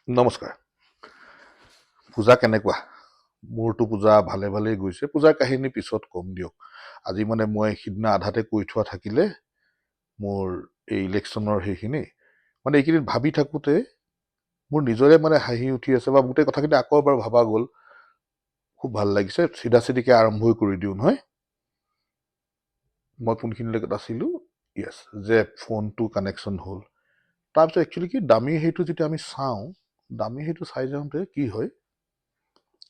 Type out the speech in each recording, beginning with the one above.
নমস্কাৰ। পূজা কেনেকুৱা? মোৰতো পূজা ভালে ভালেই গৈছে। পূজাৰ কাহিনী পিছত কম দিয়ক। আজি মই সিদিনা আধাতে কৈ থোৱা থাকিলে মোৰ এই ইলেকশ্যনৰ সেইখিনি এইকেইদিন ভাবি থাকোঁতে মোৰ নিজৰে হাঁহি উঠি আছে বা গোটেই কথাখিনি আকৌ এবাৰ ভাবা গ'ল। খুব ভাল লাগিছে। চিধা চিধিকে আৰম্ভই কৰি দিওঁ নহয়। মই কোনখিনিলৈকে আছিলোঁ? য়েছ, যে ফোনটো কানেকশ্যন হ'ল। তাৰপিছত একচুৱেলি কি দামী সেইটো যেতিয়া আমি চাওঁ, দামী সেইটো চাই যাওঁতে কি হয়,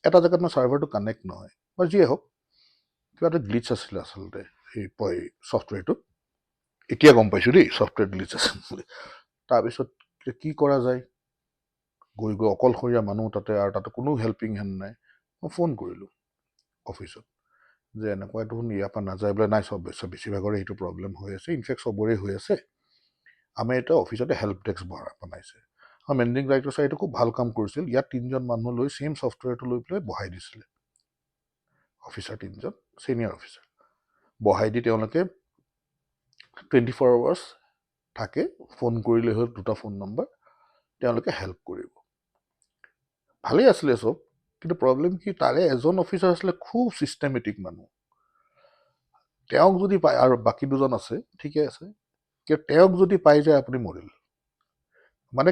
এটা জেগাত চাৰ্ভাৰটো কানেক্ট নহয় বা যিয়ে হওক, কিবা এটা গ্লিচ আছিলে আচলতে সেই ছফ্টৱেৰটোত। এতিয়া গম পাইছোঁ দেই ছফ্টৱেৰ গ্লিচ আছে বুলি। তাৰপিছত কি কৰা যায়, গৈ গৈ অকলশৰীয়া মানুহ তাতে, আৰু তাতে কোনো হেল্পিং হেণ্ড নাই। মই ফোন কৰিলোঁ অফিচত যে এনেকুৱা দেখোন ইয়াৰ পৰা নাযায় বোলে। নাই, বেছিভাগৰে এইটো প্ৰব্লেম হৈ আছে, ইনফেক্ট চবৰে হৈ আছে। আমি এটা অফিচতে হেল্প ডেস্ক বনাইছে। মেনেজিং ডাইৰেক্টৰ ছাৰ এইটো খুব ভাল কাম কৰিছিল। ইয়াত 3জন মানুহ লৈ ছেইম ছফ্টৱেৰটো লৈ পেলাই বহাই দিছিলে। অফিচাৰ 3জন, ছিনিয়ৰ অফিচাৰ বহাই দি তেওঁলোকে 24 আৱাৰ্ছ থাকে। ফোন কৰিলে হ'ল 2টা ফোন নম্বৰ, তেওঁলোকে হেল্প কৰিব। ভালেই আছিলে চব, কিন্তু প্ৰব্লেম কি, তাৰে এজন অফিচাৰ আছিলে খুব ছিষ্টেমেটিক মানুহ। তেওঁক যদি পায়, আৰু বাকী 2জন আছে ঠিকে আছে, কিন্তু তেওঁক যদি পাই যায় আপুনি মৰিল।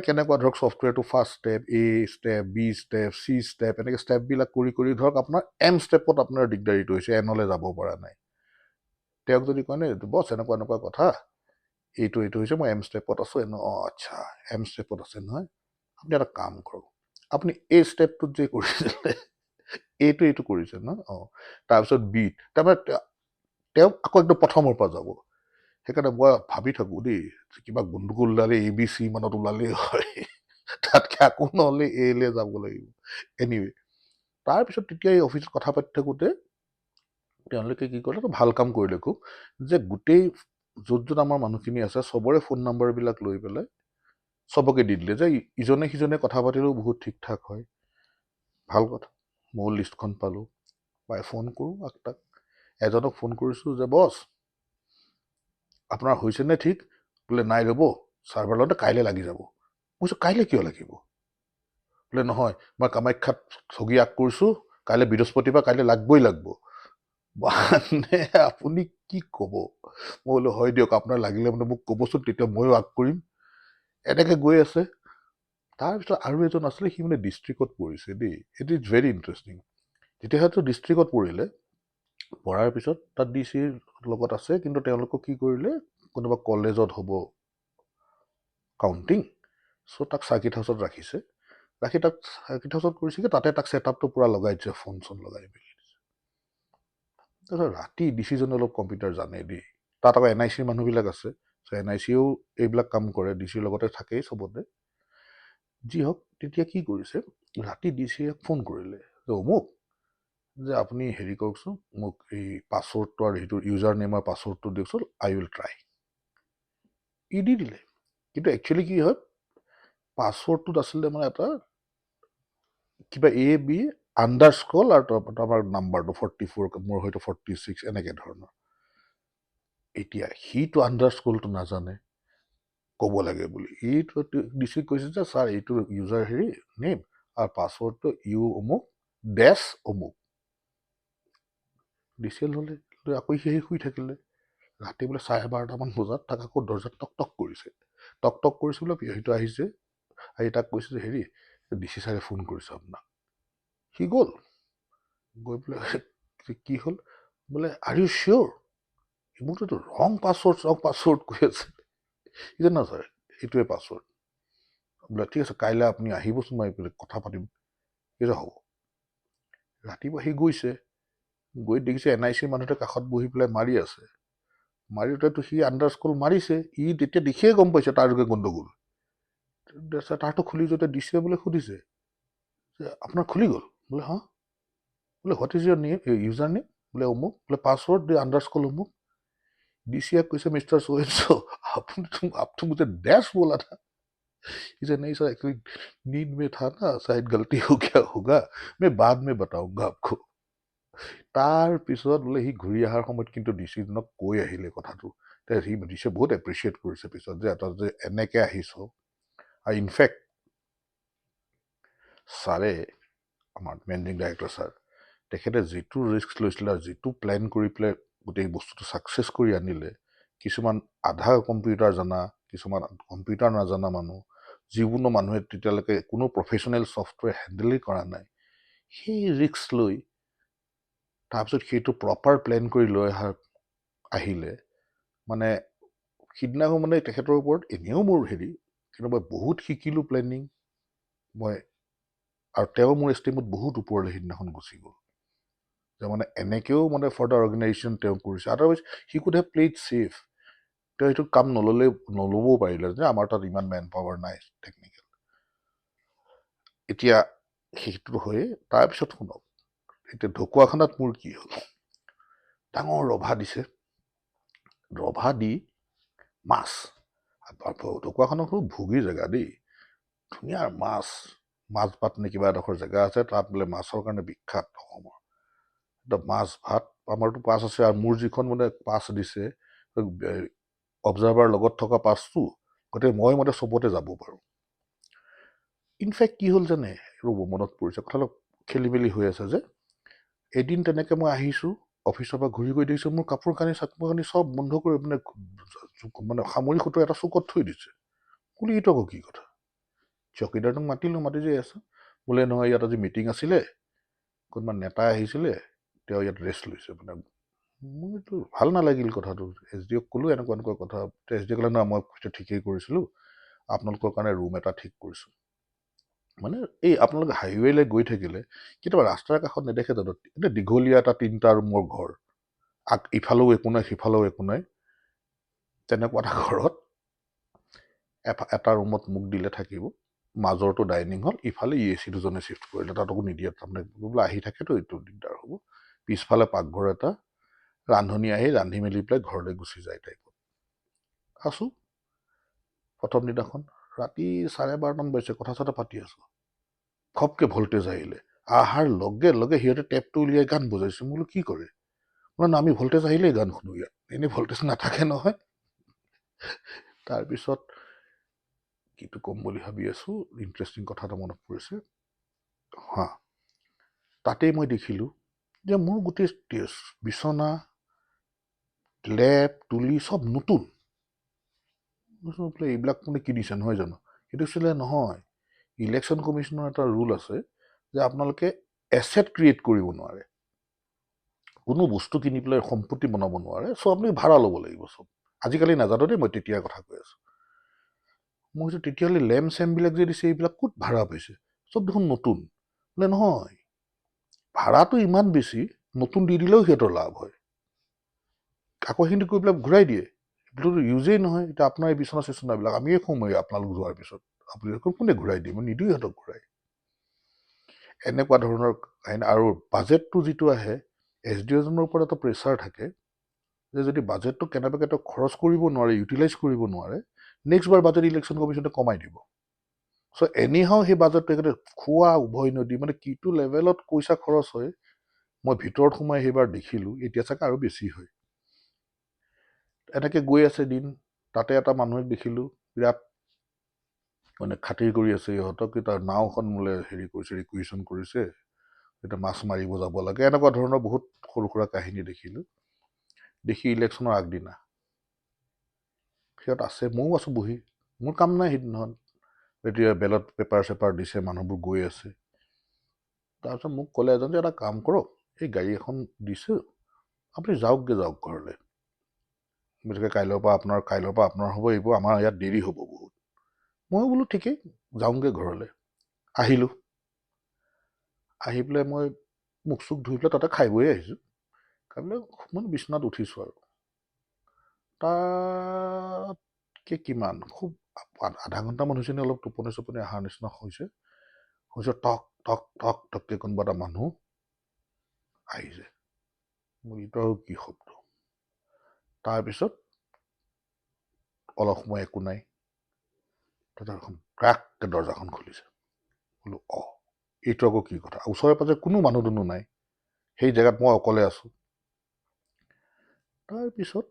কেনেকুৱা ধৰক, ছফ্টৱেৰটো first step, A step, B step, C step, এনেকৈ ষ্টেপবিলাক কৰি কৰি ধৰক আপোনাৰ এম ষ্টেপত আপোনাৰ দিগদাৰীটো হৈছে, এনলৈ যাব পৰা নাই। তেওঁক যদি কয় নে, বছ এনেকুৱা এনেকুৱা কথা, এইটো হৈছে, মই এম ষ্টেপত আছোঁ। অঁ আচ্ছা, এম ষ্টেপত আছে নহয়, আপুনি এটা কাম কৰক, আপুনি এই ষ্টেপটোত যে কৰিছিলে এইটো কৰিছে ন, অঁ তাৰপিছত বি, তাৰপৰা তেওঁক আকৌ একদম প্ৰথমৰ পৰা যাব। সেইকাৰণে মই ভাবি থাকোঁ দেই, কিবা গণ্ডগোল ওলালে ABC মানত ওলালেই হয়, তাতকৈ আকৌ নহ'লে এলৈ যাব লাগিব। এনিৱে, তাৰপিছত তেতিয়া এই অফিচত কথা পাতি থাকোঁতে তেওঁলোকে কি কৰিলে, ভাল কাম কৰিলে খুব, যে গোটেই য'ত আমাৰ মানুহখিনি আছে চবৰে ফোন নাম্বাৰবিলাক লৈ পেলাই চবকে দি দিলে, যে ইজনে সিজনে কথা পাতিলেও বহুত ঠিক ঠাক হয়। ভাল কথা। ময়ো লিষ্টখন পালোঁ, পাই ফোন কৰোঁ তাক। এজনক ফোন কৰিছোঁ যে বছ আপোনাৰ হৈছেনে ঠিক? বোলে নাই, ৰ'ব চাৰ্ভাৰ লগতে কাইলৈ লাগি যাব। মই কৈছোঁ কাইলৈ কিয় লাগিব? বোলে নহয়, মই কামাখ্যাত ঠগি আগ কৰিছোঁ, কাইলৈ বৃহস্পতিবাৰ, কাইলৈ লাগবই লাগব। আপুনি কি ক'ব? মই বোলো হয় দিয়ক, আপোনাৰ লাগিলে মোক ক'বচোন, তেতিয়া ময়ো আগ কৰিম। এনেকৈ গৈ আছে। তাৰপিছত আৰু এজন আছিলে, সি ডিষ্ট্ৰিক্টত পৰিছে দেই। It is very interesting. তেতিয়াহ'লেতো ডিষ্ট্ৰিক্টত পৰিলে, পঢ়াৰ পিছত তাত DC-ৰ লগত আছে, কিন্তু তেওঁলোকক কি কৰিলে, কোনোবা কলেজত হ'ব কাউণ্টিং, চ' তাক চাৰ্কিট হাউচত ৰাখিছে। ৰাখি তাক চাৰ্কিট হাউচত কৰিছে কি, তাতে তাক ছেটআপটো পূৰা লগাই দিছে, ফোন চোন লগাই মেলি দিছে। তাৰপিছত ৰাতি DC-জনে অলপ কম্পিউটাৰ জানে দেই। তাত আকৌ NIC-ৰ মানুহবিলাক আছে, চ' NIC-য়েও এইবিলাক কাম কৰে, DC-ৰ লগতে থাকেই চবতে। যি হওক, তেতিয়া কি কৰিছে, ৰাতি DC-য়ে ফোন কৰিলে যে অমুক, যে আপুনি হেৰি কৰকচোন, মোক এই পাছৱৰ্ডটো আৰু সেইটো ইউজাৰ নেম আৰু পাছৱৰ্ডটো দিয়কচোন, আই উইল ট্ৰাই। ই দি দিলে। কিন্তু একচুৱেলি কি হয়, পাছৱৰ্ডটোত আছিলে এটা কিবা AB আণ্ডাৰস্কল আৰু আমাৰ নাম্বাৰটো 44, মোৰ হয়তো 46, এনেকৈ ধৰণৰ। এতিয়া সিটো আণ্ডাৰস্কলটো নাজানে, ক'ব লাগে বুলি। এইটো DC-ক কৈছে যে ছাৰ, এইটো ইউজাৰ হেৰি নেম আৰু পাছৱৰ্ডটো ইউ অমুক ডেছ অমুক। DC-য়ে ল'লে, আকৌ সি শুই থাকিলে। ৰাতি বোলে 12:30মান বজাত তাক আকৌ দৰ্জাত টক টক কৰিছে। টক টক কৰিছে বোলে, সেইটো আহিছে, আহি তাক কৈছে যে হেৰি, DC ছাৰে ফোন কৰিছে আপোনাক। সি গ'ল, গৈ পেলাই কি হ'ল বোলে, আৰ ইউ চিয়'ৰ? মোকতো ৰং পাছৱৰ্ড কৈ আছে। সি যে না ছাৰ, সেইটোৱে পাছৱৰ্ড। বোলে ঠিক আছে, কাইলৈ আপুনি আহিবচোন, মই কথা পাতিম। কি যে হ'ব। ৰাতিপুৱা সি গৈছে, গৈ দেখিছে NIC-ৰ মানুহটোৱে কাষত বহি পেলাই মাৰি আছে। মাৰিওতেতো সি আণ্ডাৰস্কল মাৰিছে, ই তেতিয়া দেখিয়ে গম পাইছে তাৰ যোগে গণ্ডগোল। তাৰতো খুলি যোৱাতে DC-য়ে বোলে সুধিছে যে আপোনাৰ খুলি গ'ল? বোলে হা। বোলে what is your name, user name? বোলে অমুক। বোলে পাছৱৰ্ড আণ্ডাৰস্কল অমুক। DC-য়ে কৈছে, মিষ্টাर सो एंड सो, आप तो मुझे डैश बोला था। इसे नहीं सर, एक्चुअली नींद में था ना, शायद गलती हो गया होगा, मैं बाद में बताऊंगा आपको। তাৰ পিছত বোলে সি ঘূৰি অহাৰ সময়ত কিন্তু DC-জনক কৈ আহিলে কথাটো। সি DC-য়ে বহুত এপ্ৰিচিয়েট কৰিছে পিছত, যে এটা যে এনেকৈ আহিছ। আৰু ইনফেক্ট ছাৰে আমাৰ মেনেজিং ডাইৰেক্টৰ ছাৰ তেখেতে যিটো ৰিস্ক লৈছিলে আৰু যিটো প্লেন কৰি পেলাই গোটেই বস্তুটো ছাকচেছ কৰি আনিলে, কিছুমান আধা কম্পিউটাৰ জনা, কিছুমান কম্পিউটাৰ নাজনা মানুহ, যিকোনো মানুহে তেতিয়ালৈকে কোনো প্ৰফেশ্যনেল ছফ্টৱেৰ হেণ্ডেলেই কৰা নাই, সেই ৰিস্ক লৈ তাৰপিছত সেইটো প্ৰপাৰ প্লেন কৰি লৈ আহিলে মানে সিদিনাখন মানে তেখেতৰ ওপৰত এনেও মোৰ হেৰি, কিন্তু মই বহুত শিকিলোঁ প্লেনিং মই, আৰু তেওঁ মোৰ এষ্টিমত বহুত ওপৰলৈ সিদিনাখন গুচি গ'ল যে মানে এনেকৈও মানে ফৰ দ্য অৰ্গেনাইজেশ্যন তেওঁ কৰিছে। Otherwise he could have played safe, তেওঁ সেইটো কাম নল'বও পাৰিলে যে আমাৰ তাত ইমান মেন পাৱাৰ নাই টেকনিকেল। এতিয়া সেইটো হয়ে। তাৰপিছত শুনক, এতিয়া ঢকুৱাখানাত মোৰ কি হ'ল, ডাঙৰ ৰভা দিছে, ৰভা দি মাছ, ঢকুৱাখানাত খুব ভোগী জেগা দেই, ধুনীয়া মাছ ভাত নে কিবা এডোখৰ জেগা আছে, তাত বোলে মাছৰ কাৰণে বিখ্যাত অসমৰ। মাছ ভাত, আমাৰতো পাছ আছে, আৰু মোৰ যিখন মানে পাছ দিছে অবজাৰ্ভাৰ লগত থকা পাছটো, গতিকে মই মানে চবতে যাব পাৰোঁ। ইনফেক্ট কি হ'ল জানে, ৰ'ব মনত পৰিছে, কথাটো খেলি মেলি হৈ আছে যে এদিন তেনেকৈ মই আহিছোঁ অফিচৰ পৰা ঘূৰি গৈ দেখিছোঁ মোৰ কাপোৰ কানি চাপোৰ কানি চব বন্ধ কৰি মানে সামৰি সুতৰি এটা চুকত থৈ দিছে। বোলে এইটো আকৌ কি কথা, চকীদাৰটোক মাতি যাই আছে, বোলে নহয় ইয়াত আজি মিটিং আছিলে, কোনোবা নেতা আহিছিলে, তেওঁ ইয়াত ৰেষ্ট লৈছে। মানে মোৰতো ভাল নালাগিল কথাটো, এছ ডি অ'ক ক'লোঁ এনেকুৱা কথা, এছ ডি অ'ক ক'লে নহয় মই ঠিকেই কৰিছিলোঁ, আপোনালোকৰ কাৰণে ৰুম এটা ঠিক কৰিছোঁ। মানে এই আপোনালোকে হাইৱেলৈ গৈ থাকিলে কেতিয়াবা ৰাস্তাৰ কাষত নেদেখে জানো, এতিয়া দীঘলীয়া এটা 3টা ৰুমৰ ঘৰ, ইফালেও একো নাই সিফালেও একো নাই, তেনেকুৱা এটা ঘৰত এটা ৰুমত মোক দিলে থাকিব, মাজৰটো ডাইনিং হল, ইফালে AC দুজনে চিফ্ট কৰিলে, তাতকো নিদিয়ে, তাৰমানে বোলে আহি থাকেতো এইটো দিগদাৰ হ'ব, পিছফালে পাকঘৰ এটা, ৰান্ধনি আহি ৰান্ধি মেলি পেলাই ঘৰলৈ গুচি যায় টাইপত আছোঁ। প্ৰথম দিনাখন ৰাতি 12:30মান বাজিছে, কথা চথা পাতি আছোঁ, খপকৈ ভল্টেজ আহিলে, অহাৰ লগে লগে সিহঁতে টেপটো উলিয়াই গান বজাইছে। মই বোলো কি কৰে, বোলো আমি ভল্টেজ আহিলেই গান শুনো, ইয়াত এনেই ভল্টেজ নাথাকে নহয়। তাৰপিছত কিটো ক'ম বুলি ভাবি আছোঁ, ইণ্টাৰেষ্টিং কথা এটা মনত পৰিছে, হা, তাতেই মই দেখিলোঁ যে মোৰ গোটেই বিচনা লেপ তুলি চব নতুন, এইবিলাক মানে কিনিছে নহয় জানো, সেইটো আছিলে নহয়, ইলেকশ্যন কমিশ্যনৰ এটা ৰুল আছে যে আপোনালোকে এছেট ক্ৰিয়েট কৰিব নোৱাৰে, কোনো বস্তু কিনি পেলাই সম্পত্তি বনাব নোৱাৰে, চ' আপুনি ভাড়া ল'ব লাগিব চব। আজিকালি নাজানো দেই, মই তেতিয়াৰ কথা কৈ আছোঁ। মই কৈছোঁ তেতিয়াহ'লে লেম্প চেম্পবিলাক যে দিছে এইবিলাক ক'ত ভাড়া পাইছে, চব দেখোন নতুন। বোলে নহয়, ভাড়াটো ইমান বেছি, নতুন দি দিলেও সিহঁতৰ লাভ হয়, আকৌ সেইখিনি কৰি পেলাই ঘূৰাই দিয়ে, এইটোতো ইউজেই নহয়। এতিয়া আপোনাৰ এই বিচনা চিচনাবিলাক আমিয়ে সোমাই আপোনালোক যোৱাৰ পিছত, আপোনালোকক কোনে ঘূৰাই দিয়ে, মই নিদিওঁ সিহঁতক ঘূৰাই। এনেকুৱা ধৰণৰ কাহিনী। আৰু বাজেটটো যিটো আহে, SDO জনৰ ওপৰত এটা প্ৰেছাৰ থাকে যে যদি বাজেটটো কেনেবাকৈ তেওঁ খৰচ কৰিব নোৱাৰে, ইউটিলাইজ কৰিব নোৱাৰে, নেক্সট বাৰ বাজেট ইলেকশ্যন কমিশ্যনে কমাই দিব। চ' এনিহাও সেই বাজেটটো একেবাৰে খোৱা উভয় নদী, মানে কিটো লেভেলত পইচা খৰচ হয় মই ভিতৰত সোমাই সেইবাৰ দেখিলোঁ, এতিয়া চাগে আৰু বেছি হয়। এনেকৈ গৈ আছে দিন, তাতে এটা মানুহক দেখিলোঁ বিৰাট মানে খাতিৰ কৰি আছে ইহঁতক, তাৰ নাওখন বোলে হেৰি কৰিছে, ৰিকুৱেশ্যন কৰিছে, এতিয়া মাছ মাৰিব যাব লাগে, এনেকুৱা ধৰণৰ বহুত সৰু সুৰা কাহিনী দেখিলোঁ। দেখি ইলেকশ্যনৰ আগদিনা সিহঁত আছে, ময়ো আছোঁ বহি, মোৰ কাম নাই সিদিনাখন, এতিয়া বেলত পেপাৰ চেপাৰ দিছে, মানুহবোৰ গৈ আছে। তাৰপিছত মোক ক'লে এজন যে এটা কাম কৰক, এই গাড়ী এখন দিছোঁ, আপুনি যাওক ঘৰলৈ, গতিকে কাইলৈৰ পৰা আপোনাৰ হ'ব, এইবোৰ আমাৰ ইয়াত দেৰি হ'ব বহুত। মই বোলো ঠিকেই, যাওঁগৈ ঘৰলৈ। আহিলোঁ, আহি পেলাই মই মুখ চুখ ধুই পেলাই তাতে খাই বৈ আহিছোঁ, খাই পেলাই মানে বিচনাত উঠিছোঁ আৰু তাতকৈ কিমান খুব আধা ঘণ্টামান হৈছে নে, অলপ টোপনি চোপনি অহাৰ নিচিনা হৈছে, টক টক টক টককৈ কোনোবা এটা মানুহ আহিছে। মোৰ এইটো আৰু কি শব্দ। তাৰপিছত অলপ সময় একো নাই, এখন ক্ৰাককৈ দৰ্জাখন খুলিছে। বোলো এইটো আকৌ কি কথা, ওচৰে পাজৰে কোনো মানুহ দুনুহ নাই, সেই জেগাত মই অকলে আছোঁ। তাৰপিছত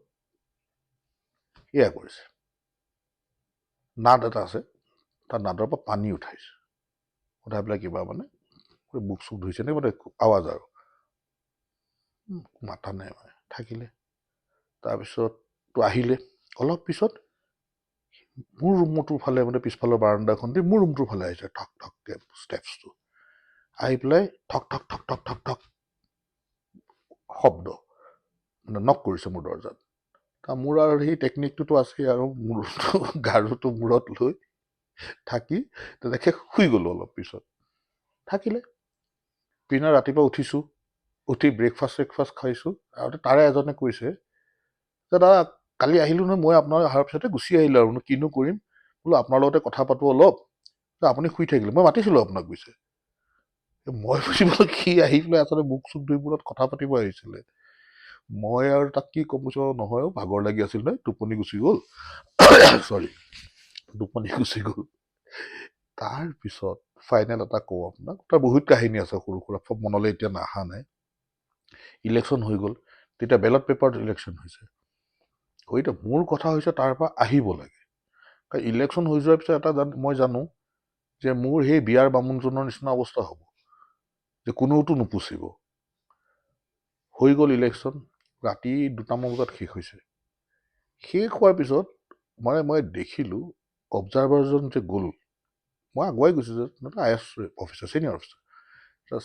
এয়া কৰিছে, নাদ এটা আছে, তাৰ নাদৰ পৰা পানী উঠাইছে, উঠাই পেলাই কিবা মানে বুক চুক ধুইছে নে মানে আৱাজ আৰু মাতা নাই মানে থাকিলে। তাৰপিছত তো আহিলে অলপ পিছত মোৰ ৰুমটোৰ ফালে মানে পিছফালৰ বাৰাণ্ডাখন দি মোৰ ৰুমটোৰ ফালে আহিছে ঠক ঠককে ষ্টেপছটো আহি পেলাই ঠক ঠক ঠক ঠক ঠক ঠক শব্দ মানে নক কৰিছে মোৰ দৰজাত। মোৰ আৰু সেই টেকনিকটোতো আছেই আৰু মূৰটো গাৰুটো মূৰত লৈ থাকি তেনেকৈ শুই গ'লোঁ। অলপ পিছত থাকিলে পিছদিনা ৰাতিপুৱা উঠিছোঁ, উঠি ব্ৰেকফাষ্ট খাইছোঁ আৰু তাৰে এজনে কৈছে যে দাদা কালি আহিলোঁ নহয়, মই আপোনাৰ অহাৰ পিছতে গুচি আহিলোঁ আৰু কিনো কৰিম বোলো আপোনাৰ লগতে কথা পাতোঁ অলপ, আপুনি শুই থাকিলে, মই মাতিছিলোঁ আপোনাক কৈছে। মই বুজিবলৈ কি আহি পেলাই আচলতে মুখ চুখ ধুই মূৰত কথা পাতিব আহিছিলে। মই আৰু তাক কি ক'ব নহয় ভাগৰ লাগি আছিল নহয়, টোপনি গুচি গ'ল চৰি টোপনি গুচি গ'ল। তাৰপিছত ফাইনেল এটা কওঁ আপোনাক, তাৰ বহুত কাহিনী আছে সৰু সুৰা, মনলৈ এতিয়া নাহা নাই। ইলেকশ্যন হৈ গ'ল, তেতিয়া বেলট পেপাৰত ইলেকশ্যন হৈছে। এতিয়া মোৰ কথা হৈছে তাৰ পৰা আহিব লাগে, কাৰণ ইলেকশ্যন হৈ যোৱাৰ পিছত এটা মই জানো যে মোৰ সেই বিয়াৰ বামুণজনৰ নিচিনা অৱস্থা হ'ব, যে কোনেওতো নুপুচিব। হৈ গ'ল ইলেকশ্যন, ৰাতি 2টামান বজাত শেষ হৈছে। শেষ হোৱাৰ পিছত মই দেখিলোঁ অবজাৰ্ভাৰজন যে গ'ল, মই আগুৱাই গৈছোঁ যে IAS officer senior officer,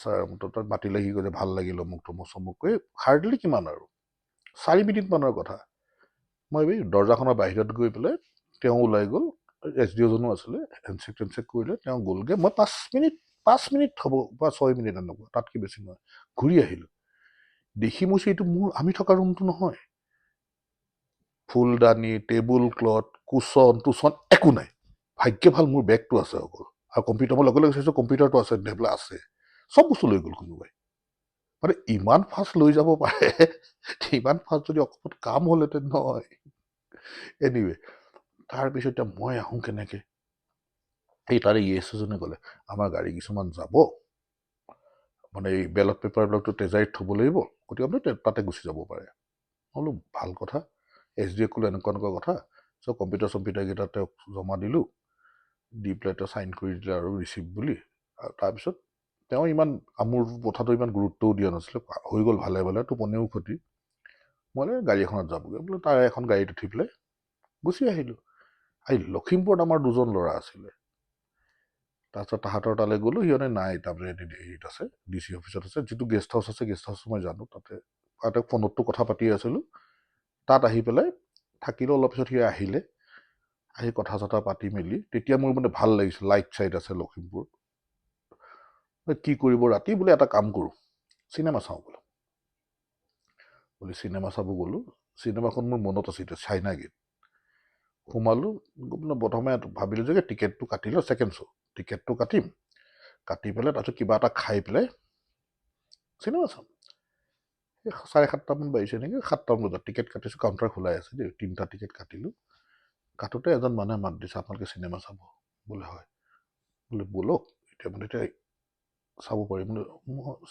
sir তাত মাতিলে সি কৈছে ভাল লাগিল মোক চমুক কৈ হাৰ্ডলি কিমান আৰু 4 মিনিটমানৰ কথা। মই দৰ্জাখনৰ বাহিৰত গৈ পেলাই তেওঁ ওলাই গ'ল, SDO জনো আছিলে, হেণ্ডছেক কৰিলে, তেওঁ গ'লগৈ। মই 5 মিনিট হ'ব বা 6 মিনিট এনেকুৱা, তাতকৈ বেছি নহয়, ঘূৰি আহিলোঁ। দেখি মই এইটো আমি থকা ৰুমটো নহয়, ফুলদানি, টেবুল ক্লথ, কুচন একো নাই। ভাগ্য ভাল মোৰ বেগটো আছে অকল, আৰু কম্পিউটাৰ মই লগে চাইছোঁ কম্পিউটাৰটো আছে, টেবলেট আছে, চব বস্তু লৈ গ'ল কোনোবাই। মানে ইমান ফাষ্ট লৈ যাব পাৰে, ইমান ফাষ্ট যদি অকণমান কাম হ'লহেঁতেন নহয়। এনিৱে তাৰপিছত এতিয়া মই আহোঁ কেনেকৈ, এই তাৰে ESজনে ক'লে আমাৰ গাড়ী কিছুমান যাব, মানে এই বেলট পেপাৰবিলাকতো তেজাৰীত থ'ব লাগিব, গতিকে আপুনি তাতে গুচি যাব পাৰে। মই বোলো ভাল কথা। SDO ক'লে এনেকুৱা কথা, চ' কম্পিউটাৰকেইটা তেওঁক জমা দিলোঁ, দি পেলাই তেওঁ চাইন কৰি দিলে আৰু ৰিচিভ বুলি। আৰু তাৰপিছত তেওঁ ইমান মোৰ কথাটো ইমান গুৰুত্বও দিয়া নাছিলে, হৈ গ'ল ভালে ভালে, টোপনিও ক্ষতি। মই গাড়ী এখনত যাবগৈ বোলো, তাৰে এখন গাড়ীত উঠি পেলাই গুচি আহিলোঁ। লখিমপুৰত আমাৰ 2জন ল'ৰা আছিলে, তাৰপিছত তাহাঁতৰ তালৈ গ'লোঁ, সিহঁতে নাই তাৰমানে হেৰিত আছে, DC অফিচত আছে, যিটো গেষ্ট হাউচ আছে, গেষ্ট হাউচ মই জানো, তাতে ফোনতো কথা পাতি আছিলোঁ। তাত আহি পেলাই থাকিলোঁ, অলপ পিছত সি আহিলে, আহি কথা চথা পাতি মেলি তেতিয়া মোৰ মানে ভাল লাগিছিল, লাইট চাইট আছে লখিমপুৰ। কি কৰিব ৰাতি, বোলে এটা কাম কৰোঁ, চিনেমা চাওঁ বোলো। চিনেমা চাব গ'লোঁ। চিনেমাখন মোৰ মনত আছে এতিয়া, চাইনা গেট। সোমালোঁ, প্ৰথমে ভাবিলোঁ যে টিকেটটো কাটি লওঁ, ছেকেণ্ড শ্ব' টিকেটটো কাটিম, কাটি পেলাই তাৰপিছত কিবা এটা খাই পেলাই চিনেমা চাম। 7:30মান বাজিছে নেকি, 7টামান বজাত টিকেট কাটিছোঁ, কাউণ্টাৰ খোলাই আছে দেই, 3টা টিকেট কাটিলোঁ। কাটোতে এজন মানুহে মাত দিছে, আপোনালোকে চিনেমা চাব? বোলে হয়। বোলে ব'লক, এতিয়া চাব পাৰিম,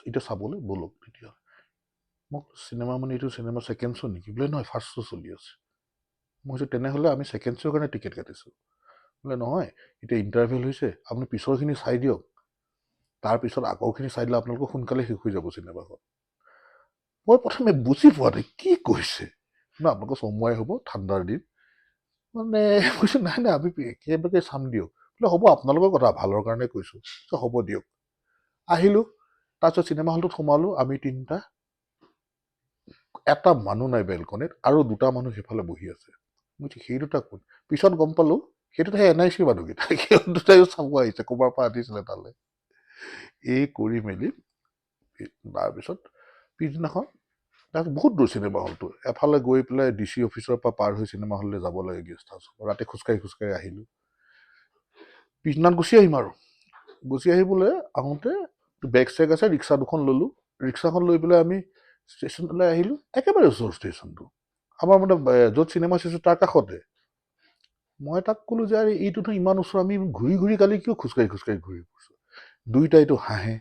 এতিয়া চাবলৈ ব'লক তেতিয়া। মোক চিনেমা এইটো চিনেমা ছেকেণ্ড শ্ব' নেকি? বোলে নহয়, ফাৰ্ষ্ট শ্ব' চলি আছে। মই কৈছোঁ তেনেহ'লে আমি ছেকেণ্ড শ্ব'ৰ কাৰণে টিকেট কাটিছোঁ। বোলে নহয়, এতিয়া ইণ্টাৰভেল হৈছে, আপুনি পিছৰখিনি চাই দিয়ক, তাৰপিছত আগৰখিনি চাই দিলে আপোনালোকক সোনকালে শেষ হৈ যাব চিনেমাখন। মই প্ৰথমে বুজি পোৱা নাই কি কৈছে, আপোনালোকৰ চমুৱাই হ'ব, ঠাণ্ডাৰ দিন, মানে কৈছোঁ নাই আমি একেবাৰে চাম দিয়ক। বোলে হ'ব, আপোনালোকৰ কথা, ভালৰ কাৰণে কৈছোঁ, হ'ব দিয়ক। আহিলোঁ, তাৰপিছত চিনেমা হলটোত সোমালোঁ, আমি 3টা, এটা মানুহ নাই বেলকনিত, আৰু 2টা মানুহ সেইফালে বহি আছে। মই সেই 2টা কোন, পিছত গম পালোঁ সেইটোত সেই NIC মানুহকেইটা, সেই 2টাইও চাব আহিছে, ক'ৰবাৰ পৰা আনিছিলে তালৈ। এই কৰি মেলি তাৰপিছত পিছদিনাখন তাৰপিছত বহুত দূৰ চিনেমা হলটো, এফালে গৈ পেলাই DC অফিচৰ পৰা পাৰ হৈ চিনেমা হললৈ যাব লাগে, গেষ্ট হাউচ, ৰাতি খোজকাঢ়ি আহিলোঁ। পিছদিনা গুচি আহিম আৰু গুচি আহিবলৈ আহোঁতে বেগ চেগ আছে, ৰিক্সা 2খন ল'লোঁ, ৰিক্সাখন লৈ পেলাই আমি ষ্টেচনলৈ আহিলোঁ, একেবাৰে ওচৰ ষ্টেচনটো, আমাৰ মানে য'ত চিনেমা চাইছোঁ তাৰ কাষতে। মই তাক ক'লোঁ যে এইটোতো ইমান ওচৰ, আমি ঘূৰি কালি কিয় খোজকাঢ়ি ঘূৰি ফুৰিছোঁ? 2টাইতো হাঁহে।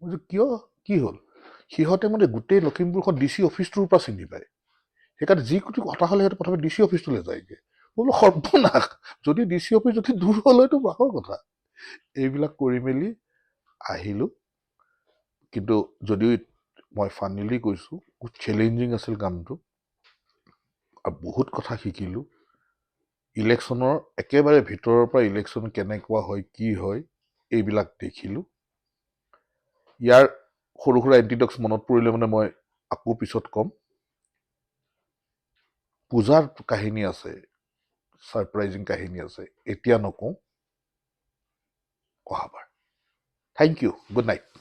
মই কিয়, কি হ'ল? সিহঁতে মানে গোটেই লখিমপুৰখন DC অফিচটোৰ পৰা চিনি পায়, সেইকাৰণে যিকোনো কথা হ'লে সিহঁতে প্ৰথমে DC অফিচটোলৈ যায়গৈ। বোলো সৰ্বনাশ, যদি DC অফিচ যদি দূৰ হ'লেতো বাহৰ কথা। এইবিলাক কৰি মেলি আহিলোঁ। কিন্তু যদিও মই ফানিলি কৈছোঁ, বহুত চেলেঞ্জিং আছিল কামটো আৰু বহুত কথা শিকিলোঁ। ইলেকশ্যনৰ একেবাৰে ভিতৰৰ পৰা ইলেকশ্যন কেনেকুৱা হয়, কি হয়, এইবিলাক দেখিলোঁ। ইয়াৰ সৰু সুৰা এণ্টিডক্স মনত পৰিলে মানে মই আকৌ পিছত ক'ম। পূজাৰ কাহিনী আছে, ছাৰপ্ৰাইজিং কাহিনী আছে, এতিয়া নকওঁ, অহাবাৰ। Thank you, good night.